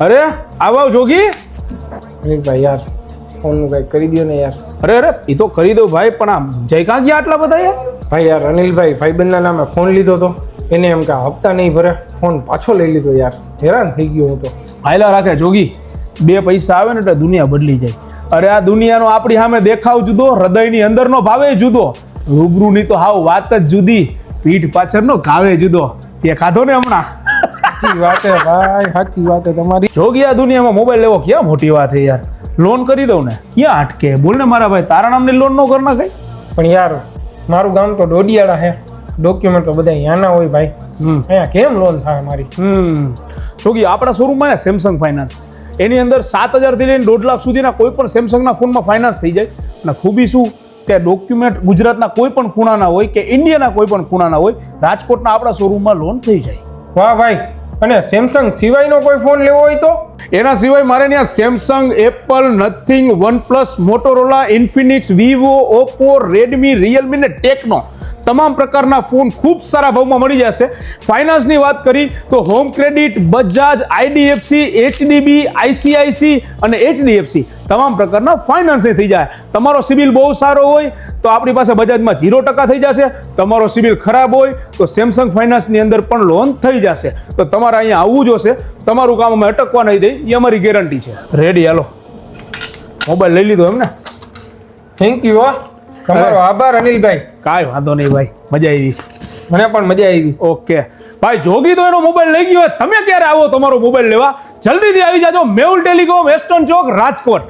અરે આવો જોગી. ભાઈ યાર ફોનનું કંઈક કરી દો ને યાર. અરે એ તો કરી દઉં ભાઈ, પણ આમ જય કાં ગયા આટલા બધા યાર? ભાઈ યાર અનિલભાઈ ભાઈબંધના નામે ફોન લીધો તો એને એમ કે હપ્તા નહીં ભરે ફોન પાછો લઈ લીધો યાર. હેરાન થઈ ગયો હું તો. હાયલા રાખે જોગી, બે પૈસા આવે ને એટલે દુનિયા બદલી જાય. અરે આ દુનિયાનો આપણી સામે દેખાવ જુદો, હૃદયની અંદરનો ભાવે જુદો, રૂબરૂની તો હાવ વાત જ જુદી, પીઠ પાછળનો ઘાવે જુદો. તે ખાધો ને હમણાં? સાચી વાત હે ભાઈ, સાચી વાત હે તમારી. જોગી આ દુનિયામાં મોબાઈલ લેવો ક્યાં મોટી વાત છે યાર. લોન કરી દઉં ને ક્યાં અટકે? બોલ ને મારા ભાઈ, તારા નામની લોન નો કર નાખાય. પણ યાર મારું ગામ તો ડોડિયાળા હે, ડોક્યુમેન્ટ તો બધા અહીંયાના હોય ભાઈ. અહીંયા કેમ લોન થાય મારી? જોગી આપણા શોરૂમમાં ને સેમસંગ ફાઇનાન્સ, એની અંદર 7,000 થી લઈને 1.5 લાખ સુધીના કોઈ પણ સેમસંગના ફોનમાં ફાઇનાન્સ થઈ જાય. અને ખૂબી શું કે ડોક્યુમેન્ટ ગુજરાતના કોઈ પણ ખૂણાના હોય કે ઇન્ડિયાના કોઈ પણ ખૂણાના હોય, રાજકોટના આપણા શોરૂમમાં લોન થઈ જાય. વાહ ભાઈ. અને સેમસંગ સિવાયનો કોઈ ફોન લેવો હોય તો? એના સિવાય મારે ત્યાં Samsung, Apple, nothing, OnePlus, Motorola, Infinix, Vivo, Oppo, Redmi, Realme ને ટેકનો તમામ પ્રકારના ફોન ખૂબ સારા ભાવમાં મળી જશે. ફાઇનાન્સની વાત કરી તો home credit, Bajaj, IDFC, HDB, ICICI અને એચડીએફસી તમામ પ્રકારના ફાઇનાન્સ થઈ જાય. તમારો સિબિલ બહુ સારો હોય તો આપણી પાસે બજાજમાં 0% થઈ જશે. તમારો સિબિલ ખરાબ હોય તો સેમસંગ ફાઇનાન્સની અંદર પણ લોન થઈ જશે. તો તમારે અહીંયા આવવું જોશે. તમારું કામ અમે અટકવા નહીં દઈએ, એ અમારી ગેરંટી છે. રેડી, હાલો મોબાઈલ લઈ લીધો એમ ને? થેન્ક યુ હો, તમારો આભાર અનિલભાઈ. કાંઈ વાંધો નહીં ભાઈ, મજા આવી. મને પણ મજા આવી. ઓકે ભાઈ, જોગી તો એનો મોબાઈલ લઈ ગયો. તમે ક્યારે આવો તમારો મોબાઈલ લેવા? જલ્દીથી આવી જાજો. મેહુલ ટેલિકોમ, વેસ્ટર્ન ચોક, રાજકોટ.